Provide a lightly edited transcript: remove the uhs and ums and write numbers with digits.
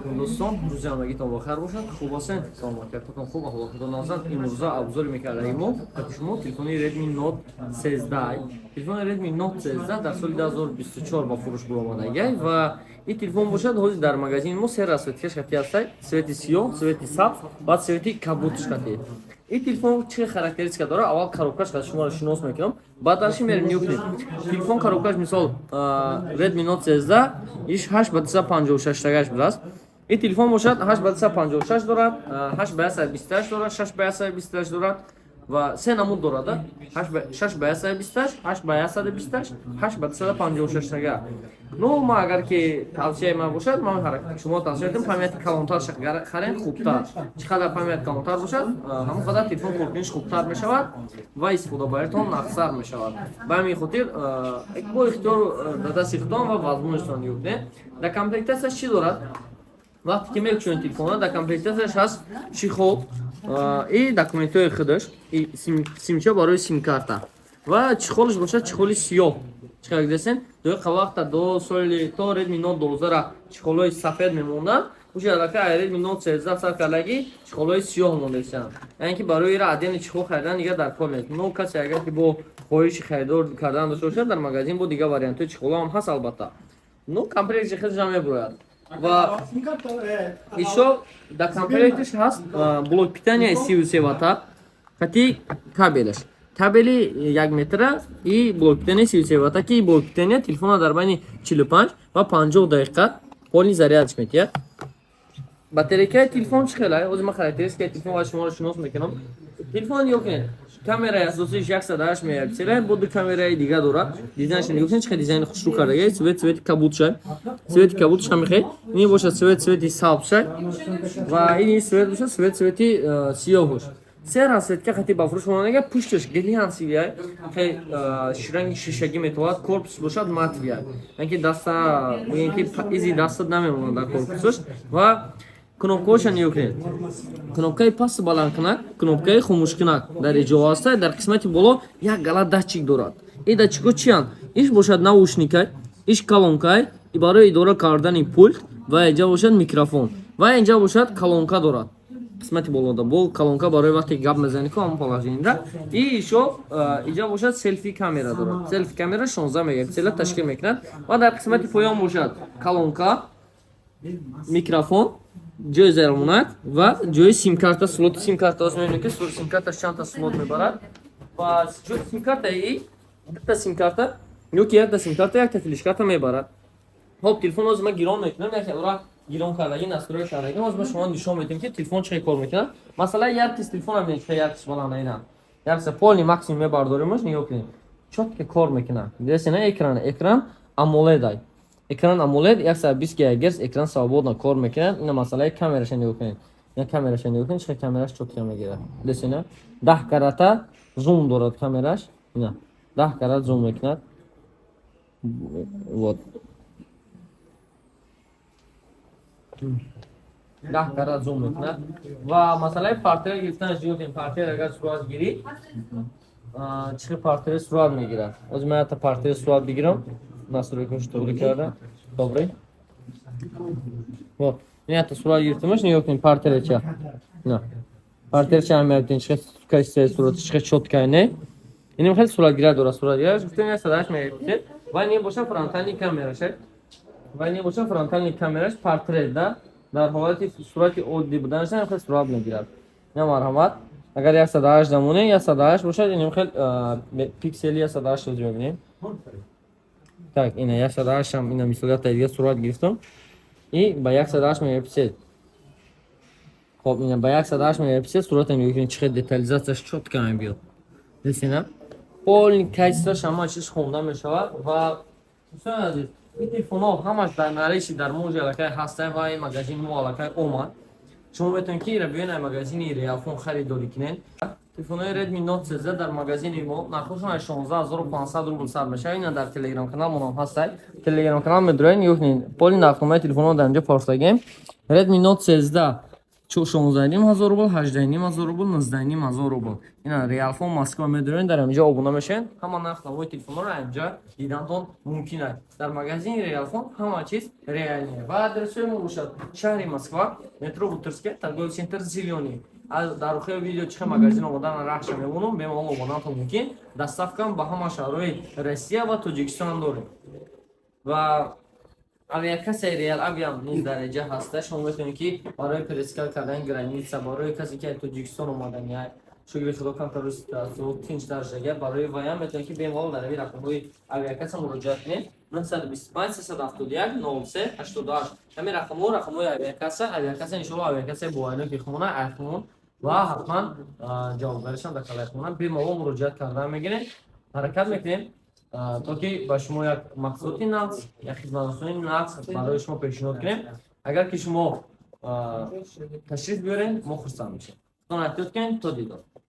алейкум дӯстон, рӯзи ҳамагитон бохайр бошад. Хуб ҳастед? Саломатиятатон хуб, аҳволататон назар. Имрӯза обзори мекардаем мо ба шумо телефони Redmi Note 13. Телефони Redmi Note 13 дар соли 2024 ба фурӯш баромадаги ва ин телефон бошад ҳозир дар магазини мо се расветкаш хати ҳастад, свети сиёҳ, свети сабз ва свети кабудш хати. این تلفن چه خاراکتریستیکا داره؟ اول کاروکاش که شما رو شناس میکنم، بعد درش میریم میکنیم. تلفن کاروکاش مثال Redmi Note 13 ایش 8/256 تاگش بلاست. این تلفن باشد 8/256 دارد، 8/128 دارد، 6/128 دارد و سه نمود دارد. 6/128, 8/128, 8/256 تاگه. نو ما اگر که توصیه ما باشد ما حرکت شما توصیه می‌کنم پامیت کامونتر خرید خوبتر چقدر پامیت کامونتر باشد همون قدر تلفن کورتینش خوبتر میشود و استفاده براتون افزار میشود به همین خاطر با اختیار داده سیختان و وزنشتان یوبنه در کامپلکتش چی دارد وقتی که میگوین تلفن در کامپلکتش هست چیخو این دکومنت‌های خودش این سیمچه برای سیم کارت و چیخولش باشد چیخولی سیاه چیکار دستن دو وقت دو سال تا Redmi Note 12 را چیخولای سفید میموندن وش علاقه Redmi Note 13 سال کلاگی چیخولای سیاه موندن یعنی که برای را عدن چیخو خریدن دیگه در کار نیست نو کسی اگر که با خواهش خریدار کردن داشته باشه در مغازین با دیگه واریانت چیخولا هم هست البته نو کامپلیت خیلی جامع براید و ایشو در کامپلیتش هست بلوک питания 33 وات خاطی کابلش کابلی 1 متر ای بلوک питания 33 وات کی بلوک питания تلفن در بین 45 و 50 دقیقه پول зарядش میده باتریکای تلفن چقدره از ما خاطریست که تلفن شما رو شناس میکنم تلفن یوکنه камераи асосиш 108 мегапикселе бо ду камераи дига дорад дизайнш нигоҳ чӣ дизайни хушрӯ кардаги свети кабудш ҳам мехоҳед ин бошад свети сабзшай ва ин свет бошад свети сиёҳуш се расветка хати ба фурӯш монага пушташ глянсивияй ранги шишагӣ метавонад корпус бошад матвияй янки даста янки изи даста намемонад дар корпусаш ва кнопкаоша нигоҳ кунед кнопкаи паст баландкунак кнопкаи хомӯшкунак дар иҷоа аста дар қисмати боло як гала датчик дорад ин датчикҳо чиянд иш бошад наушникай иш колонкай барои идора кардани пульт ва инҷа бошад микрофон ва инҷа бошад колонка дорад қисмати болода бо колонка барои вақте гап мезанӣ ку ҳамон положенида и ишо инҷа бошад селфи камера дорад селфи камера 16 мегапиксела ташкил мекунад ва дар қисмати поён бошад колонка микрофон ҷои зармонак ва ҷои сим-карта слоти сим-картааш мебинед ки сим-карташ чанд та слот мебарад ва ҷои сим-карта дата сим-карта ёки якта сим-карта якта флеш-карта мебарад ҳоп телефон ҳозир ма гирон мекунам як ора гирон кардаги настроя кардаги ҳозир ма шумо нишон медиҳем ки телефон чӣ кор мекунад масалан яркис телефона мебинед ки яркис баланда ина яркис полни максимум мебардоримаш нигоҳ кунед чотка кор мекунад десена экран AMOLED экран AMOLED 120 ГГц экран свободно кор мекунад ина масалаи камераша нигоҳ кунед ина камераша нигоҳ кунед чӣ камераш чотка мегирад десена 10 карата зум дорад камераш ина 10 карат зум мекунад вот 10 карат зум мекунад ва масалаи портрет гирифтанаш нигоҳ кунед портрет агар сурат гирӣ чӣ портрет сурат мегирад ҳозир ман якта портрет сурат бигирам настройкаш добре карда добре вот ин якта сурат гирифтамаш нигоҳ кунед портреча на портреча ҳам мебинед чӣ кайси сурати чӣ чоткай не ин хеле суратгирай дорад суратгираш гуфтем 108 мегапиксел ва ин бошад фронтални камерашай ва ин бошад фронтални камераш портрет да дар ҳолати сурати оддӣ буданаш хеле сурат мегирад ина марҳамат агар 108 дамоне 108 бошад ин хеле пиксели 108 ҳозир мебинем так ина 108 ҳам ина мисолият дига сурат гирифтам и ба 108 мегапиксел хоб ина ба 108 мегапиксел суратам мебинед чӣ детализатсияш чотка мебиёд десена полни кайсаш ҳама чиз хонда мешавад ва дӯстони азиз ин телефонҳо ҳамаш дар налиши дар моҷи аллакай ҳастанд ва ин магазини мо аллакай омад шумо метавонед ки ира биёед магазини Реалфон харидорӣ кунед телефонҳои Redmi Note 13 дар магазини мо нархошон 16500 рубл сар мешавад ина дар телеграм канал мо ҳам ҳастад телеграм канал медуред ёки поли нархномаи телефонҳо дар инҷо форсагем Redmi Note 13 16,500 рубл, 18,500 рубл, 19,500 рубл. Ина реалфон Москва медонед дар инҷа обуна мешавед. Ҳама нарх навои телефонро инҷа дидантон мумкин аст. Дар магазини реалфон ҳама чиз реалие. Ва адресои мо бошад шаҳри Москва, метро Бутырская, торговый центр Зеленый. Дар охири видео чихе магазин омадан раҳша мемонам, бемалол обунатон мумкин. Доставкам ба ҳама шаҳрҳои Россия ва Тоҷикистон дорем. Ва авиакассияи Реал Авиам низ дар инҷа ҳаста. Шумо метавонед ки барои перескал кардани граница, барои касе ки аз Тоҷикистон омадан я шукри худо камтару ситуатсия тинчтар ҷага, барои ваям метавонед ки бемалол дар ин рақамҳои авиакассия муроҷиат кунед. 925 371 03 88. ҳамин рақамҳои авиакассия иншоалло авиакассияи боайнок ихмона айхмон ва ҳатман ҷавобгаришам дар калай хона бемалол муроҷиат кардан мегиред. ҳаракат мекунем то ки ба шумо як маҳсулоти нағз я хизматрасони нағз барои шумо пешниҳод кунем. агар ки шумо ташриф биёред мо хурсанд мешем. худо наҳфиз кунед. То дидор.